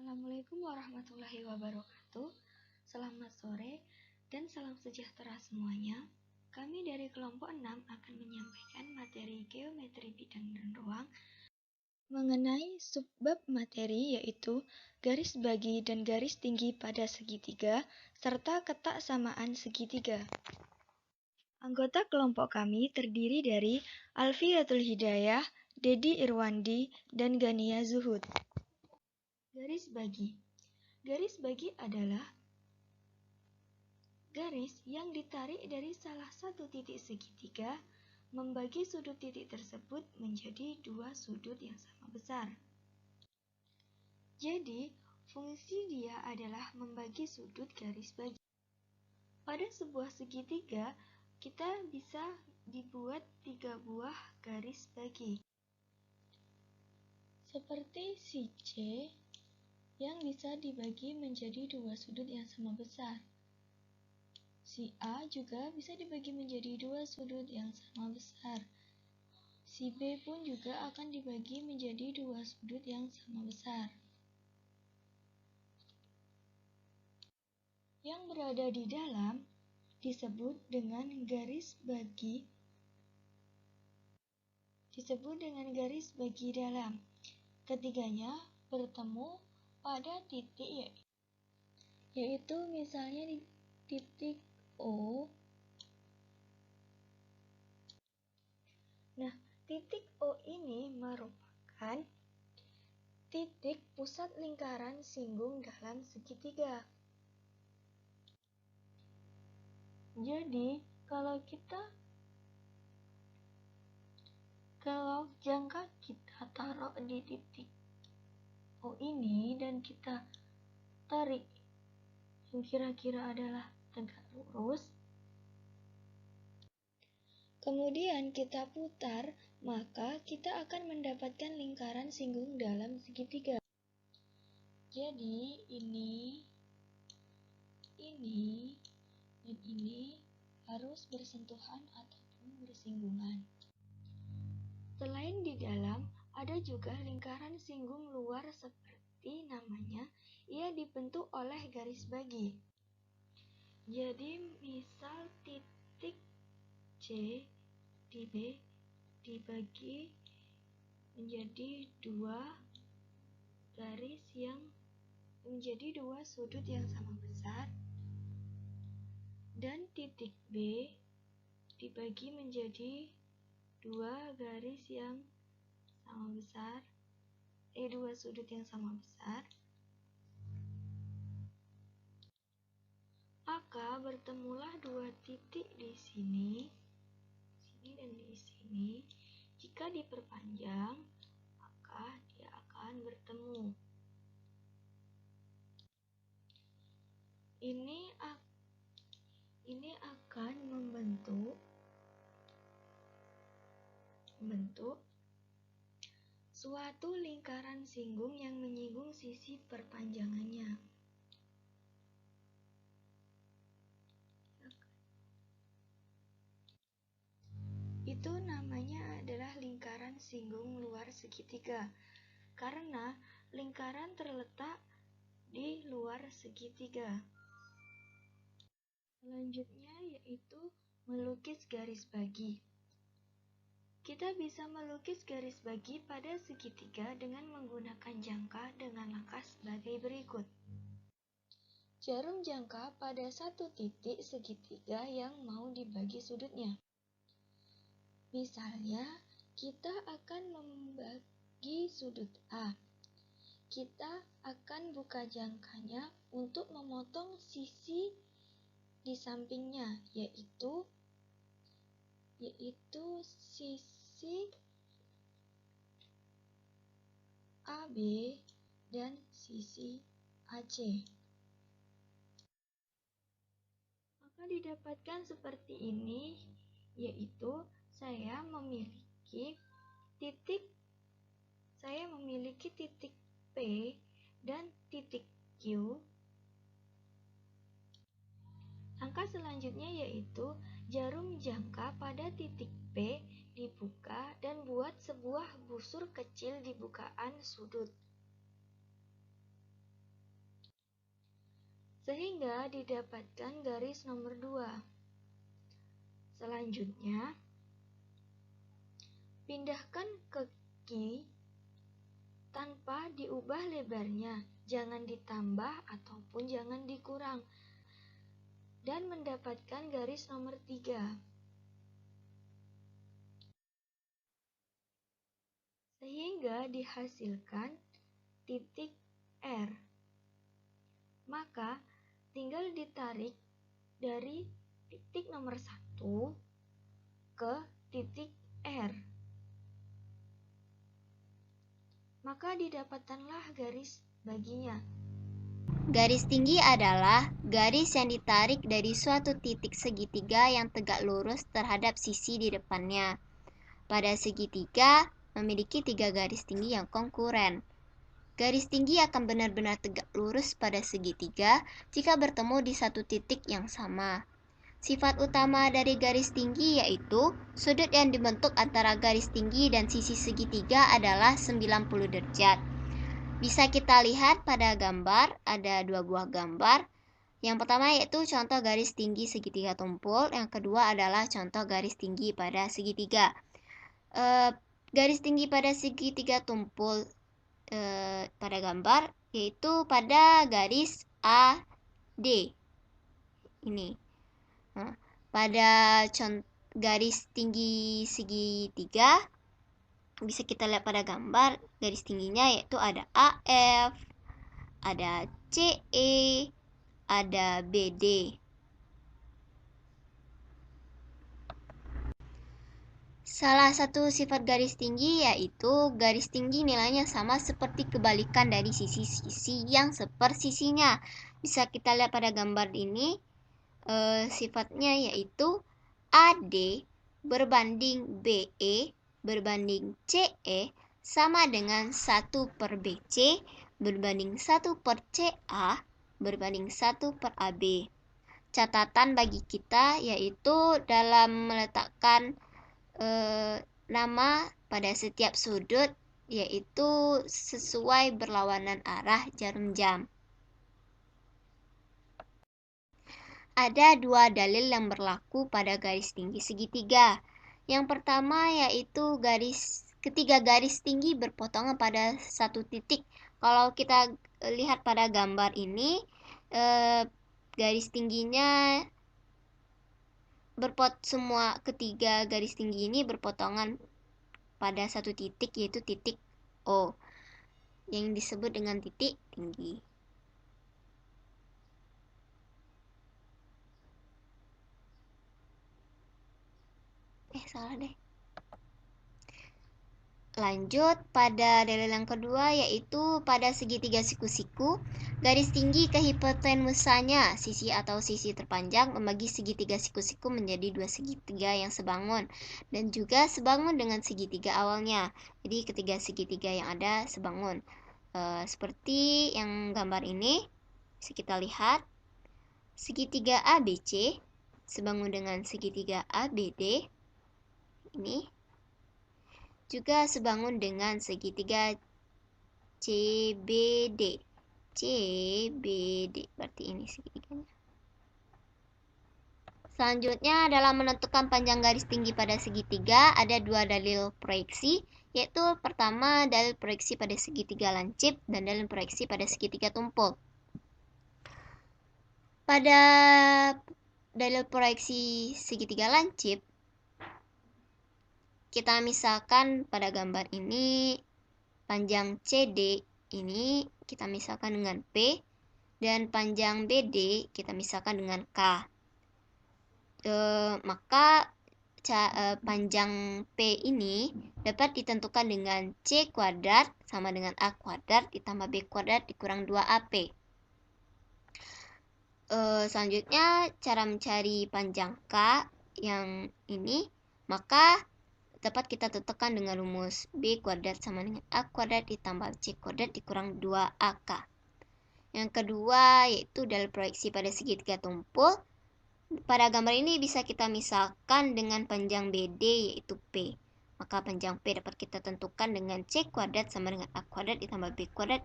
Assalamualaikum warahmatullahi wabarakatuh. Selamat sore dan salam sejahtera semuanya. Kami dari kelompok 6 akan menyampaikan materi geometri bidang dan ruang mengenai subbab materi yaitu garis bagi dan garis tinggi pada segitiga serta ketak samaan segitiga. Anggota kelompok kami terdiri dari Alfiatul Hidayah, Dedi Irwandi, dan Gania Zuhud. Garis bagi. Garis bagi adalah garis yang ditarik dari salah satu titik segitiga membagi sudut titik tersebut menjadi dua sudut yang sama besar. Jadi, fungsi dia adalah membagi sudut garis bagi. Pada sebuah segitiga, kita bisa dibuat 3 buah garis bagi. Seperti si C yang bisa dibagi menjadi dua sudut yang sama besar. Si A juga bisa dibagi menjadi dua sudut yang sama besar. Si B pun juga akan dibagi menjadi dua sudut yang sama besar. Yang berada di dalam disebut dengan garis bagi. Dalam. Ketiganya bertemu pada titik yaitu misalnya di titik O. Nah, titik O ini merupakan titik pusat lingkaran singgung dalam segitiga. Jadi, kalau jangka kita taruh di titik O ini dan kita tarik yang kira-kira adalah tegak lurus, kemudian kita putar, maka kita akan mendapatkan lingkaran singgung dalam segitiga. Jadi ini dan ini harus bersentuhan ataupun bersinggungan. Selain di dalam, ada juga lingkaran singgung luar seperti namanya, ia dibentuk oleh garis bagi. Jadi misal titik C di B dibagi menjadi dua garis yang menjadi dua sudut yang sama besar, dan titik B dibagi menjadi dua garis yang sama besar, dua sudut yang sama besar, maka bertemulah dua titik di sini dan di sini. Jika diperpanjang, maka dia akan bertemu. Ini akan membentuk suatu lingkaran singgung yang menyinggung sisi perpanjangannya. Itu namanya adalah lingkaran singgung luar segitiga, karena lingkaran terletak di luar segitiga. Selanjutnya yaitu melukis garis bagi. Kita bisa melukis garis bagi pada segitiga dengan menggunakan jangka dengan langkah sebagai berikut. Jarum jangka pada satu titik segitiga yang mau dibagi sudutnya. Misalnya, kita akan membagi sudut A. Kita akan buka jangkanya untuk memotong sisi di sampingnya, yaitu sisi AB dan sisi AC. Maka didapatkan seperti ini, yaitu saya memiliki titik P dan titik Q. Langkah selanjutnya yaitu jarum jangka pada titik P dibuka dan buat sebuah busur kecil di bukaan sudut. sehingga didapatkan garis nomor 2. Selanjutnya, pindahkan ke Q tanpa diubah lebarnya, jangan ditambah ataupun jangan dikurang, dan mendapatkan garis nomor 3. Sehingga dihasilkan titik R. Maka tinggal ditarik dari titik nomor 1 ke titik R. Maka didapatkanlah garis baginya. Garis tinggi adalah garis yang ditarik dari suatu titik segitiga yang tegak lurus terhadap sisi di depannya. Pada segitiga memiliki 3 garis tinggi yang konkuren. Garis tinggi akan benar-benar tegak lurus pada segitiga jika bertemu di satu titik yang sama. Sifat utama dari garis tinggi yaitu sudut yang dibentuk antara garis tinggi dan sisi segitiga adalah 90 derajat. Bisa kita lihat pada gambar, ada 2 buah gambar. Yang pertama yaitu contoh garis tinggi segitiga tumpul, yang kedua adalah contoh garis tinggi pada segitiga. Garis tinggi pada segitiga tumpul pada gambar yaitu pada garis AD ini. Pada garis tinggi segitiga bisa kita lihat pada gambar garis tingginya yaitu ada AF, ada CE, ada BD. Salah satu sifat garis tinggi yaitu garis tinggi nilainya sama seperti kebalikan dari sisi-sisi yang sepersisinya. Bisa kita lihat pada gambar ini, sifatnya yaitu AD berbanding BE berbanding CE sama dengan 1/BC berbanding 1/CA berbanding 1/AB. Catatan bagi kita yaitu dalam meletakkan nama pada setiap sudut yaitu sesuai berlawanan arah jarum jam. Ada 2 dalil yang berlaku pada garis tinggi segitiga. Yang pertama yaitu ketiga garis tinggi berpotongan pada satu titik. Kalau kita lihat pada gambar ini, garis tingginya semua ketiga garis tinggi ini berpotongan pada satu titik yaitu titik O yang disebut dengan titik tinggi. Salah deh. Lanjut pada dalil yang kedua yaitu pada segitiga siku-siku, garis tinggi ke hipotenusanya, sisi atau sisi terpanjang membagi segitiga siku-siku menjadi 2 segitiga yang sebangun dan juga sebangun dengan segitiga awalnya. Jadi ketiga segitiga yang ada sebangun. Seperti yang gambar ini bisa kita lihat, segitiga ABC sebangun dengan segitiga ABD ini juga sebangun dengan segitiga CBD. Berarti ini segitiganya. Selanjutnya dalam menentukan panjang garis tinggi pada segitiga ada 2 dalil proyeksi, yaitu pertama dalil proyeksi pada segitiga lancip dan dalil proyeksi pada segitiga tumpul. Pada dalil proyeksi segitiga lancip, kita misalkan pada gambar ini panjang CD ini kita misalkan dengan P dan panjang BD kita misalkan dengan K. Maka panjang P ini dapat ditentukan dengan C kuadrat sama dengan A kuadrat ditambah B kuadrat dikurang 2AP. Selanjutnya cara mencari panjang K yang ini, maka dapat kita tentukan dengan rumus B kuadrat sama dengan A kuadrat ditambah C kuadrat dikurang 2AK. Yang kedua yaitu dalil proyeksi pada segitiga tumpul. Pada gambar ini bisa kita misalkan dengan panjang BD yaitu P. Maka panjang P dapat kita tentukan dengan C kuadrat sama dengan A kuadrat ditambah B kuadrat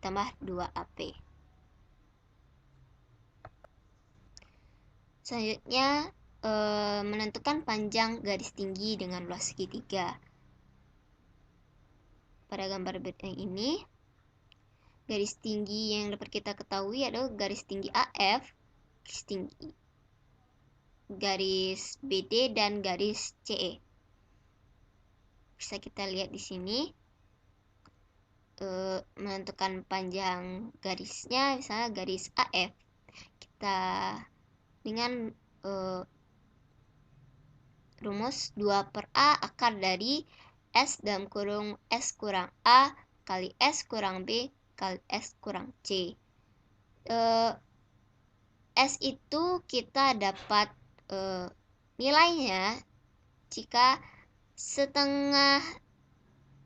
ditambah 2AP. Selanjutnya menentukan panjang garis tinggi dengan luas segitiga. Pada gambar ini, garis tinggi yang dapat kita ketahui adalah garis tinggi AF, garis tinggi garis BD, dan garis CE. Bisa kita lihat di sini. Menentukan panjang garisnya, misalnya garis AF, kita dengan rumus 2/A akar dari S dalam kurung S kurang A kali S kurang B kali S kurang C. S itu kita dapat nilainya jika setengah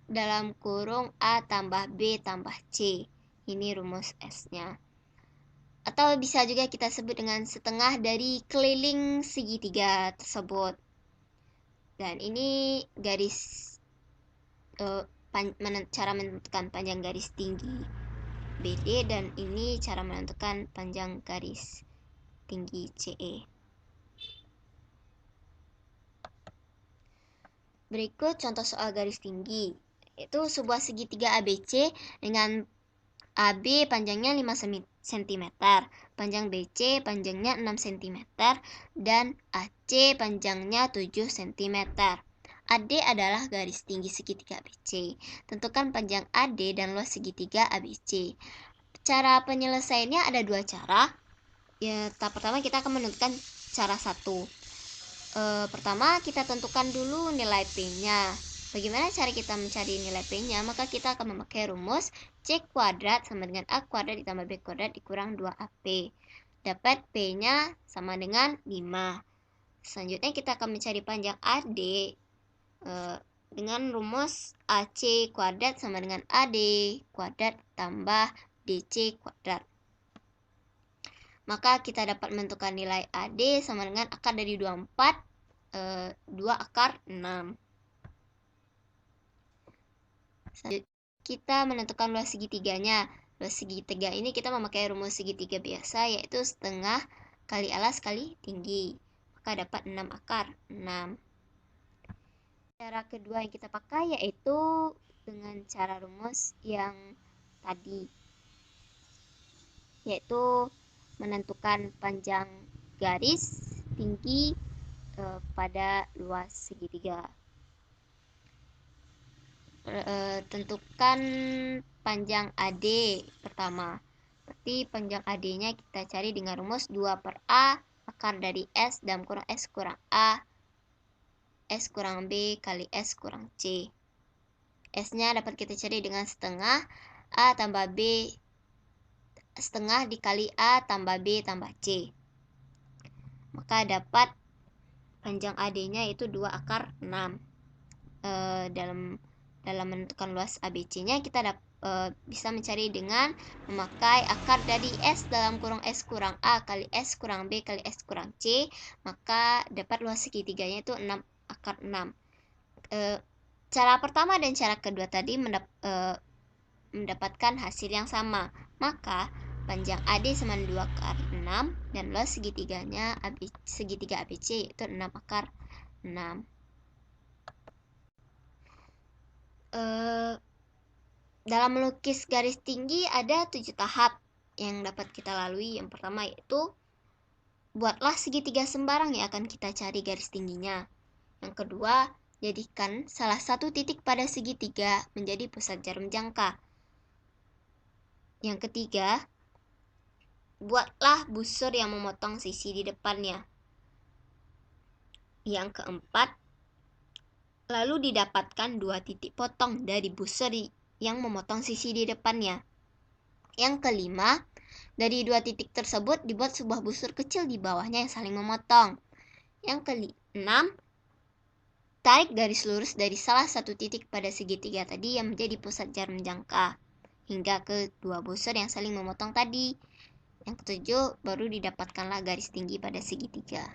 dalam kurung A tambah B tambah C. Ini rumus S-nya. Atau bisa juga kita sebut dengan setengah dari keliling segitiga tersebut. Dan ini garis cara menentukan panjang garis tinggi BD, dan ini cara menentukan panjang garis tinggi CE. Berikut contoh soal garis tinggi. Itu sebuah segitiga ABC dengan AB panjangnya 5 cm, panjang BC panjangnya 6 cm, dan AC panjangnya 7 cm. AD adalah garis tinggi segitiga ABC. Tentukan panjang AD dan luas segitiga ABC. Cara penyelesaiannya ada dua cara. Ya, tahap pertama kita akan menentukan cara 1. Pertama, kita tentukan dulu nilai P-nya. Bagaimana cara kita mencari nilai P-nya? Maka kita akan memakai rumus C kuadrat sama dengan A kuadrat ditambah B kuadrat dikurang 2AP. Dapat P-nya sama dengan 5. Selanjutnya kita akan mencari panjang AD dengan rumus AC kuadrat sama dengan AD kuadrat tambah DC kuadrat. Maka kita dapat menentukan nilai AD sama dengan akar dari 24, 2 akar 6. Kita menentukan luas segitiganya. Luas segitiga ini kita memakai rumus segitiga biasa, yaitu setengah kali alas kali tinggi. Maka dapat 6 akar 6. Cara kedua yang kita pakai yaitu dengan cara rumus yang tadi, yaitu menentukan panjang garis tinggi pada luas segitiga. Tentukan panjang AD pertama. Berarti panjang AD-nya kita cari dengan rumus 2/A akar dari S dalam kurang S kurang A S kurang B kali S kurang C. S-nya dapat kita cari dengan setengah A tambah B, setengah dikali A tambah B tambah C. Maka dapat panjang AD-nya itu 2 akar 6. Dalam menentukan luas ABC-nya kita bisa mencari dengan memakai akar dari S dalam kurung S kurang A kali S kurang B kali S kurang C. Maka dapat luas segitiganya itu 6 akar 6. Cara pertama dan cara kedua tadi mendapatkan hasil yang sama. Maka panjang AD sama 2 akar 6 dan luas segitiganya segitiga ABC itu 6 akar 6. Dalam melukis garis tinggi ada 7 tahap yang dapat kita lalui. Yang pertama yaitu buatlah segitiga sembarang yang akan kita cari garis tingginya. Yang kedua, jadikan salah satu titik pada segitiga menjadi pusat jarum jangka. Yang ketiga, buatlah busur yang memotong sisi di depannya. Yang keempat, lalu didapatkan 2 titik potong dari busur yang memotong sisi di depannya. Yang kelima, dari 2 titik tersebut dibuat sebuah busur kecil di bawahnya yang saling memotong. Yang keenam, tarik garis lurus dari salah satu titik pada segitiga tadi yang menjadi pusat jarum jangka hingga ke 2 busur yang saling memotong tadi. Yang ketujuh, baru didapatkanlah garis tinggi pada segitiga.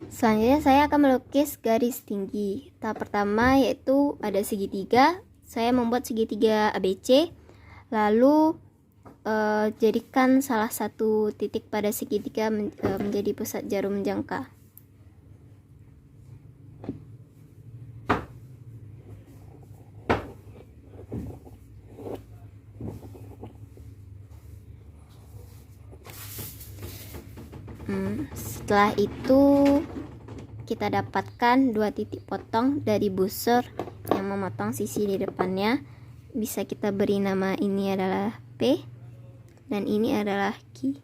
Selanjutnya saya akan melukis garis tinggi. Tahap pertama yaitu ada segitiga. saya membuat segitiga ABC, lalu jadikan salah satu titik pada segitiga menjadi pusat jarum jangka. Setelah itu kita dapatkan dua titik potong dari busur yang memotong sisi di depannya. Bisa kita beri nama, ini adalah P dan ini adalah Q.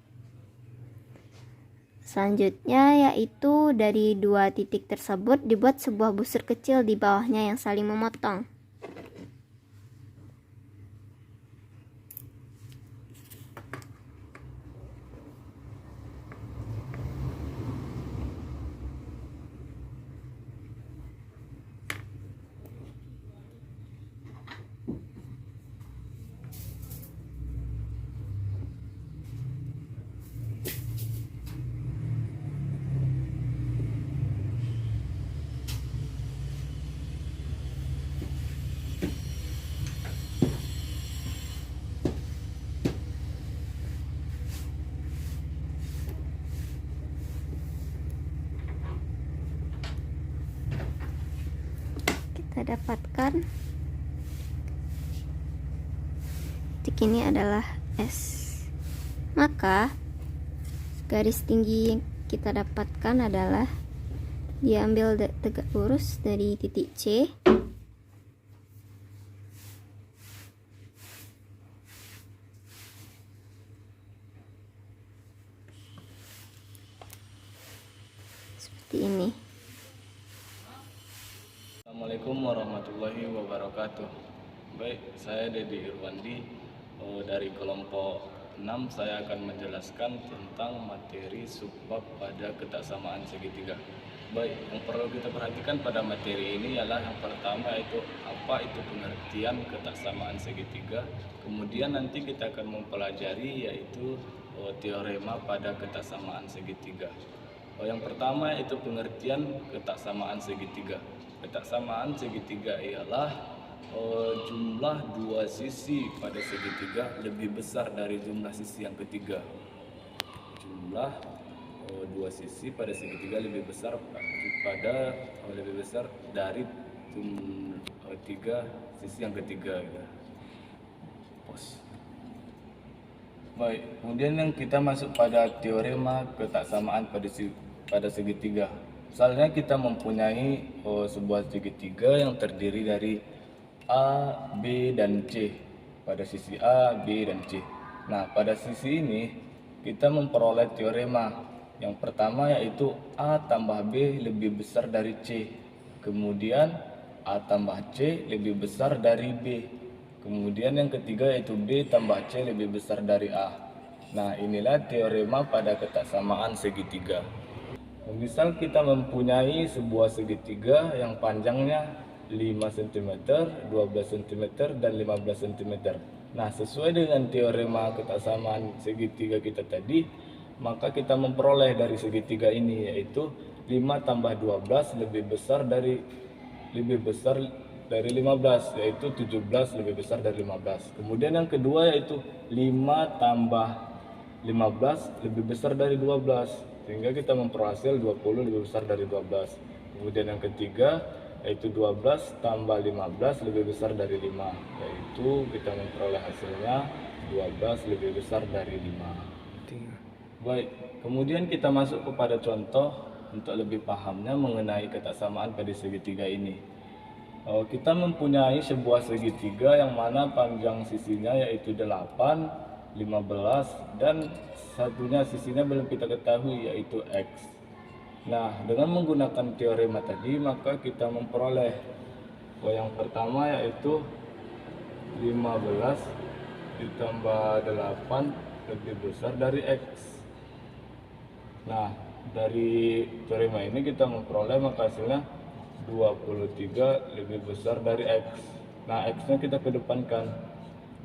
Selanjutnya yaitu dari dua titik tersebut dibuat sebuah busur kecil di bawahnya yang saling memotong. Kita dapatkan titik ini adalah S. Maka garis tinggi yang kita dapatkan adalah diambil tegak lurus dari titik C seperti ini. Assalamualaikum warahmatullahi wabarakatuh. Baik, saya Dedi Irwandi dari kelompok 6. Saya akan menjelaskan tentang materi subbab pada ketaksamaan segitiga. Baik, yang perlu kita perhatikan pada materi ini ialah yang pertama yaitu apa itu pengertian ketaksamaan segitiga. Kemudian nanti kita akan mempelajari yaitu teorema pada ketaksamaan segitiga. Yang pertama yaitu pengertian ketaksamaan segitiga. Ketaksamaan segitiga ialah jumlah dua sisi pada segitiga lebih besar dari jumlah sisi yang ketiga. Jumlah dua sisi pada segitiga lebih besar dari tiga sisi yang ketiga. Baik, kemudian yang kita masuk pada teorema ketaksamaan pada segitiga. Misalnya kita mempunyai sebuah segitiga yang terdiri dari A, B, dan C pada sisi A, B, dan C. Nah, pada sisi ini kita memperoleh teorema. Yang pertama yaitu A tambah B lebih besar dari C. Kemudian A tambah C lebih besar dari B. Kemudian yang ketiga yaitu B tambah C lebih besar dari A. Nah, inilah teorema pada ketaksamaan segitiga. Misal kita mempunyai sebuah segitiga yang panjangnya 5 cm, 12 cm, dan 15 cm. Nah, sesuai dengan teorema ketaksamaan segitiga kita tadi, maka kita memperoleh dari segitiga ini yaitu 5 tambah 12 lebih besar dari 15, yaitu 17 lebih besar dari 15. Kemudian yang kedua yaitu 5 tambah 15 lebih besar dari 12, sehingga kita memperhasil 20 lebih besar dari 12. Kemudian yang ketiga yaitu 12 tambah 15 lebih besar dari 5, yaitu kita memperoleh hasilnya 12 lebih besar dari 5. Baik, kemudian kita masuk kepada contoh untuk lebih pahamnya mengenai ketaksamaan pada segitiga ini. Kita mempunyai sebuah segitiga yang mana panjang sisinya yaitu 8, 15, dan satunya sisinya belum kita ketahui yaitu X. Nah, dengan menggunakan teorema tadi maka kita memperoleh yang pertama yaitu 15 ditambah 8 lebih besar dari X. Nah, dari teorema ini kita memperoleh maka hasilnya 23 lebih besar dari X. Nah, X-nya kita kedepankan,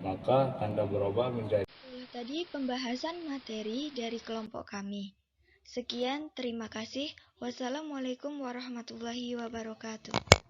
maka tanda berubah menjadi. Tadi pembahasan materi dari kelompok kami. Sekian, terima kasih. Wassalamualaikum warahmatullahi wabarakatuh.